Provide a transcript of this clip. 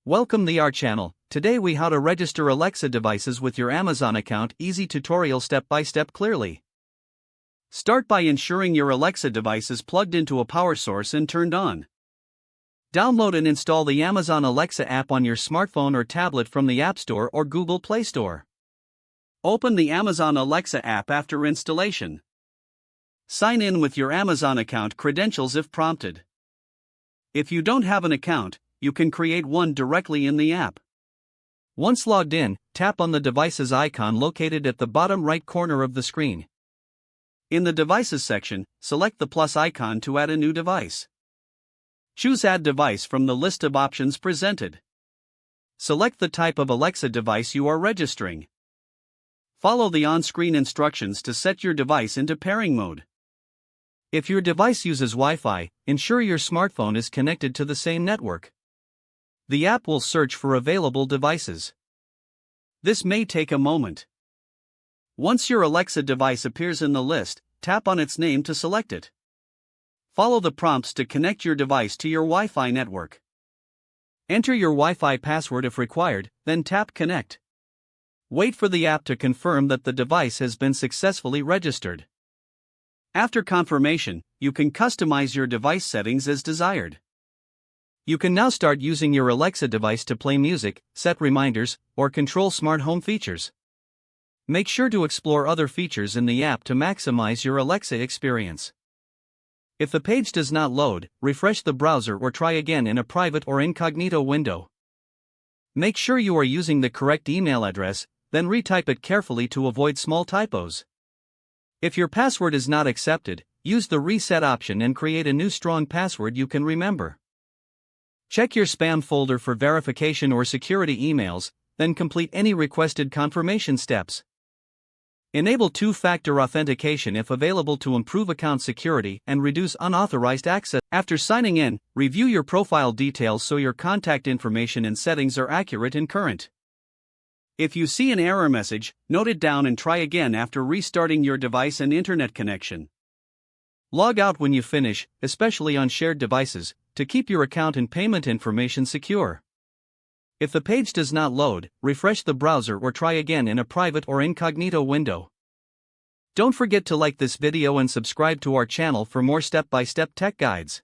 Welcome to our channel. Today we how to register Alexa devices with your Amazon account. Easy tutorial step by step clearly. Start by ensuring your Alexa device is plugged into a power source and turned on. Download and install the Amazon Alexa app on your smartphone or tablet from the App Store or Google Play Store. Open the Amazon Alexa app after installation. Sign in with your Amazon account credentials if prompted. If you don't have an account, you can create one directly in the app. Once logged in, tap on the device's icon located at the bottom right corner of the screen. In the Devices section, select the plus icon to add a new device. Choose Add Device from the list of options presented. Select the type of Alexa device you are registering. Follow the on-screen instructions to set your device into pairing mode. If your device uses Wi-Fi, ensure your smartphone is connected to the same network. The app will search for available devices. This may take a moment. Once your Alexa device appears in the list, tap on its name to select it. Follow the prompts to connect your device to your Wi-Fi network. Enter your Wi-Fi password if required, then tap Connect. Wait for the app to confirm that the device has been successfully registered. After confirmation, you can customize your device settings as desired. You can now start using your Alexa device to play music, set reminders, or control smart home features. Make sure to explore other features in the app to maximize your Alexa experience. If the page does not load, refresh the browser or try again in a private or incognito window. Make sure you are using the correct email address, then retype it carefully to avoid small typos. If your password is not accepted, use the reset option and create a new strong password you can remember. Check your spam folder for verification or security emails, then complete any requested confirmation steps. Enable two-factor authentication if available to improve account security and reduce unauthorized access. After signing in, review your profile details so your contact information and settings are accurate and current. If you see an error message, note it down and try again after restarting your device and internet connection. Log out when you finish, especially on shared devices, to keep your account and payment information secure. If the page does not load, refresh the browser or try again in a private or incognito window. Don't forget to like this video and subscribe to our channel for more step-by-step tech guides.